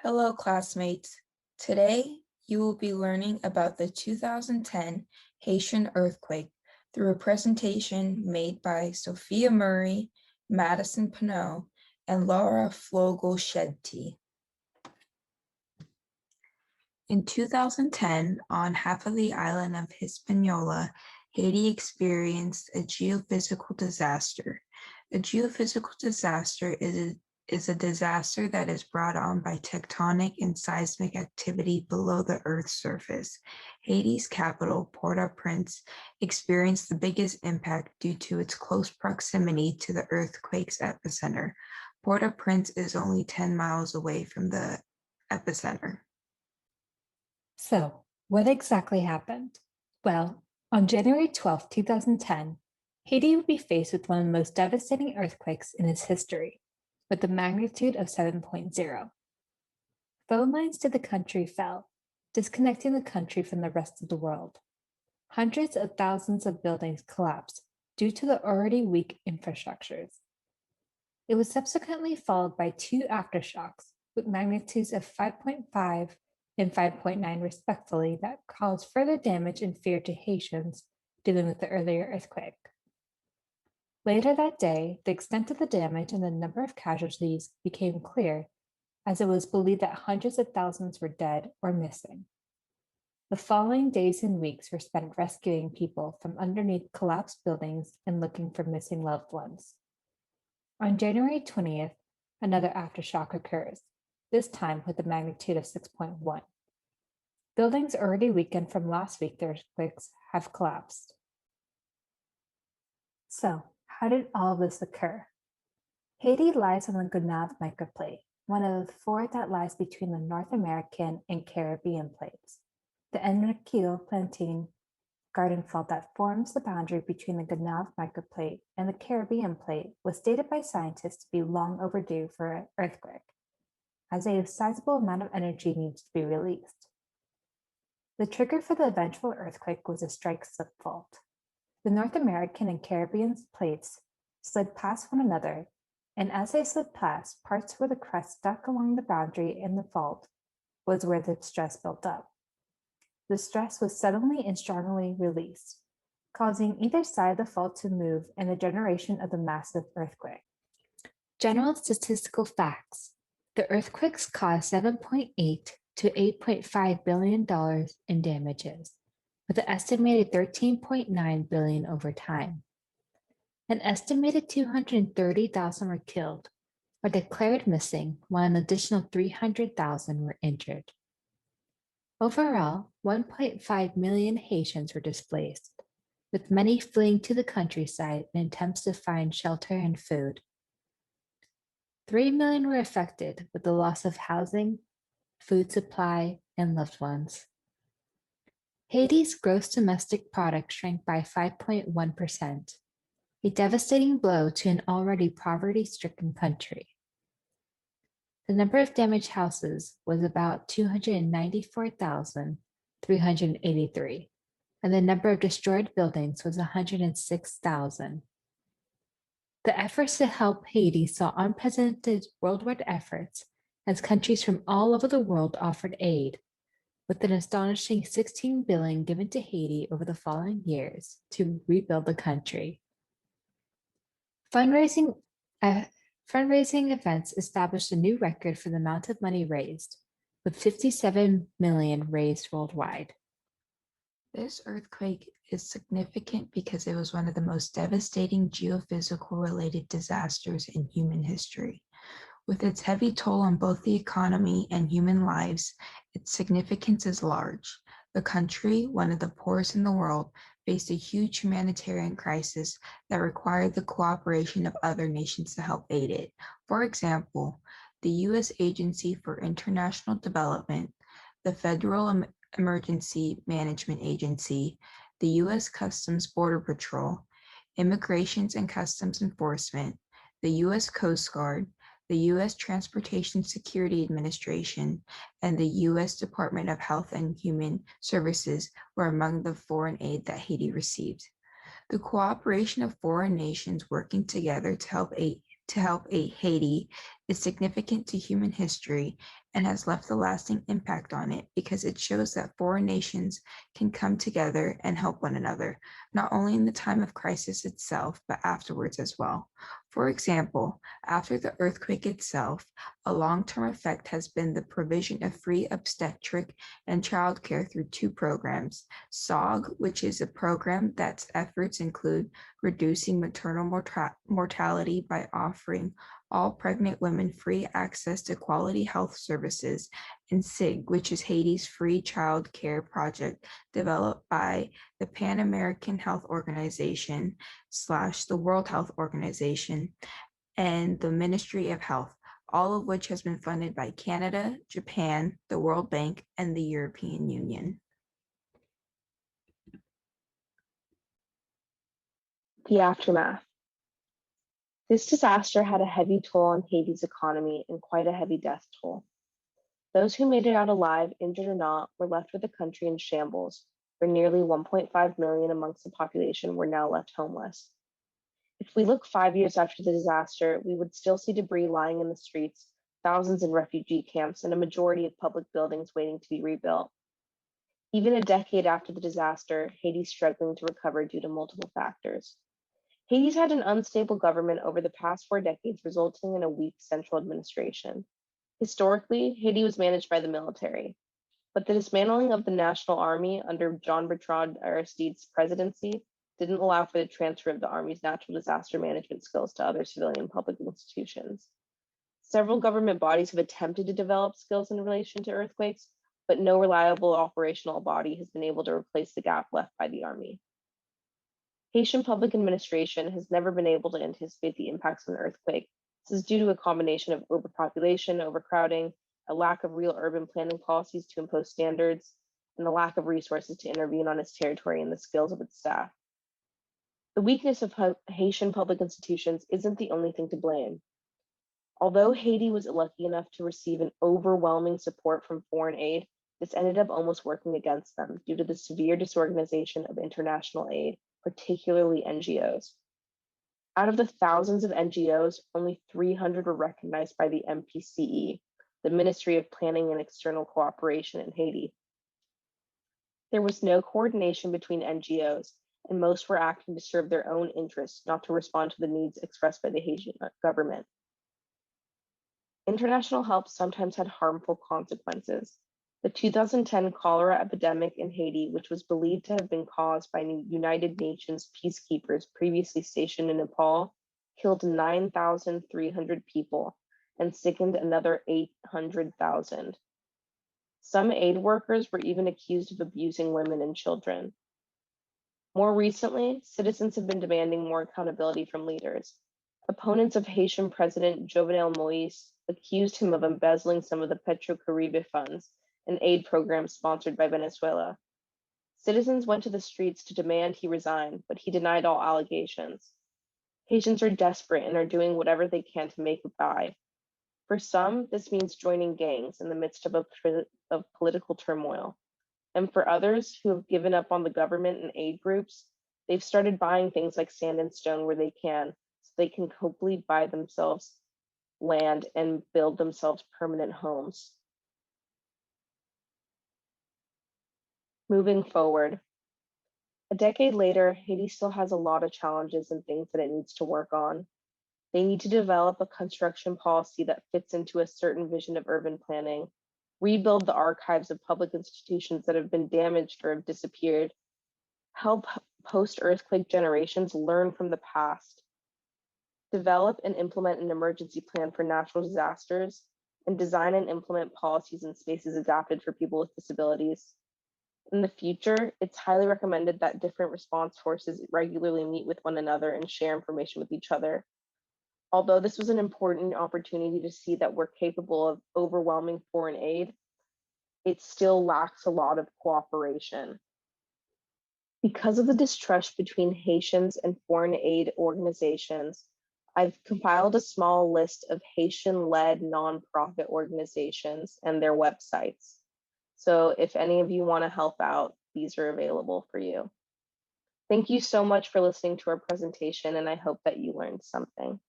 Hello, classmates. Today, you will be learning about the 2010 Haitian earthquake through a presentation made by Sophia Murray, Madison Pinot, and Laura Flogel-Shedty. In 2010, on half of the island of Hispaniola, Haiti experienced a geophysical disaster. A geophysical disaster is a disaster that is brought on by tectonic and seismic activity below the Earth's surface. Haiti's capital, Port-au-Prince, experienced the biggest impact due to its close proximity to the earthquake's epicenter. Port-au-Prince is only 10 miles away from the epicenter. So, what exactly happened? Well, on January 12, 2010, Haiti would be faced with one of the most devastating earthquakes in its history, with the magnitude of 7.0. Phone lines to the country fell, disconnecting the country from the rest of the world. Hundreds of thousands of buildings collapsed due to the already weak infrastructures. It was subsequently followed by two aftershocks with magnitudes of 5.5 and 5.9 respectively that caused further damage and fear to Haitians dealing with the earlier earthquake. Later that day, the extent of the damage and the number of casualties became clear, as it was believed that hundreds of thousands were dead or missing. The following days and weeks were spent rescuing people from underneath collapsed buildings and looking for missing loved ones. On January 20th, another aftershock occurs, this time with a magnitude of 6.1. Buildings already weakened from last week's earthquakes have collapsed. So, how did all this occur? Haiti lies on the Gonave microplate, one of the four that lies between the North American and Caribbean plates. The Enriquillo Plantain garden fault that forms the boundary between the Gonave microplate and the Caribbean plate was stated by scientists to be long overdue for an earthquake, as a sizable amount of energy needs to be released. The trigger for the eventual earthquake was a strike slip fault. The North American and Caribbean plates slid past one another, and as they slid past, parts where the crust stuck along the boundary in the fault was where the stress built up. The stress was suddenly and strongly released, causing either side of the fault to move and the generation of the massive earthquake. General statistical facts. The earthquakes caused $7.8 to $8.5 billion in damages, with an estimated $13.9 billion over time. An estimated 230,000 were killed or declared missing, while an additional 300,000 were injured. Overall, 1.5 million Haitians were displaced, with many fleeing to the countryside in attempts to find shelter and food. 3 million were affected with the loss of housing, food supply, and loved ones. Haiti's gross domestic product shrank by 5.1%, a devastating blow to an already poverty-stricken country. The number of damaged houses was about 294,383, and the number of destroyed buildings was 106,000. The efforts to help Haiti saw unprecedented worldwide efforts as countries from all over the world offered aid, with an astonishing $16 billion given to Haiti over the following years to rebuild the country. Fundraising events established a new record for the amount of money raised, with $57 million raised worldwide. This earthquake is significant because it was one of the most devastating geophysical-related disasters in human history. With its heavy toll on both the economy and human lives, its significance is large. The country, one of the poorest in the world, faced a huge humanitarian crisis that required the cooperation of other nations to help aid it. For example, the U.S. Agency for International Development, the Federal Emergency Management Agency, the U.S. Customs Border Patrol, Immigrations and Customs Enforcement, the U.S. Coast Guard, the U.S. Transportation Security Administration, and the U.S. Department of Health and Human Services were among the foreign aid that Haiti received. The cooperation of foreign nations working together to help aid Haiti is significant to human history and has left a lasting impact on it because it shows that foreign nations can come together and help one another, not only in the time of crisis itself, but afterwards as well. For example, after the earthquake itself, a long-term effect has been the provision of free obstetric and childcare through two programs. SOG, which is a program that's efforts include reducing maternal mortality by offering all pregnant women free access to quality health services, and SIG, which is Haiti's free child care project developed by the Pan American Health Organization / the World Health Organization and the Ministry of Health, all of which has been funded by Canada, Japan, the World Bank, and the European Union. The aftermath. This disaster had a heavy toll on Haiti's economy and quite a heavy death toll. Those who made it out alive, injured or not, were left with a country in shambles, where nearly 1.5 million amongst the population were now left homeless. If we look 5 years after the disaster, we would still see debris lying in the streets, thousands in refugee camps, and a majority of public buildings waiting to be rebuilt. Even a decade after the disaster, Haiti's struggling to recover due to multiple factors. Haiti's had an unstable government over the past 4 decades, resulting in a weak central administration. Historically, Haiti was managed by the military, but the dismantling of the National Army under Jean-Bertrand Aristide's presidency didn't allow for the transfer of the Army's natural disaster management skills to other civilian public institutions. Several government bodies have attempted to develop skills in relation to earthquakes, but no reliable operational body has been able to replace the gap left by the Army. Haitian public administration has never been able to anticipate the impacts of an earthquake. This is due to a combination of overpopulation, overcrowding, a lack of real urban planning policies to impose standards, and the lack of resources to intervene on its territory and the skills of its staff. The weakness of Haitian public institutions isn't the only thing to blame. Although Haiti was lucky enough to receive an overwhelming support from foreign aid, this ended up almost working against them due to the severe disorganization of international aid, particularly NGOs. Out of the thousands of NGOs, only 300 were recognized by the MPCE, the Ministry of Planning and External Cooperation in Haiti. There was no coordination between NGOs, and most were acting to serve their own interests, not to respond to the needs expressed by the Haitian government. International help sometimes had harmful consequences. The 2010 cholera epidemic in Haiti, which was believed to have been caused by United Nations peacekeepers previously stationed in Nepal, killed 9,300 people and sickened another 800,000. Some aid workers were even accused of abusing women and children. More recently, citizens have been demanding more accountability from leaders. Opponents of Haitian President Jovenel Moïse accused him of embezzling some of the Petrocaribe funds, an aid program sponsored by Venezuela. Citizens went to the streets to demand he resign, but he denied all allegations. Haitians are desperate and are doing whatever they can to make it by. For some, this means joining gangs in the midst of political turmoil. And for others who have given up on the government and aid groups, they've started buying things like sand and stone where they can, so they can hopefully buy themselves land and build themselves permanent homes. Moving forward, a decade later, Haiti still has a lot of challenges and things that it needs to work on. They need to develop a construction policy that fits into a certain vision of urban planning, rebuild the archives of public institutions that have been damaged or have disappeared, help post-earthquake generations learn from the past, develop and implement an emergency plan for natural disasters, and design and implement policies in spaces adapted for people with disabilities. In the future, it's highly recommended that different response forces regularly meet with one another and share information with each other. Although this was an important opportunity to see that we're capable of overwhelming foreign aid, it still lacks a lot of cooperation. Because of the distrust between Haitians and foreign aid organizations, I've compiled a small list of Haitian-led nonprofit organizations and their websites. So if any of you want to help out, these are available for you. Thank you so much for listening to our presentation, and I hope that you learned something.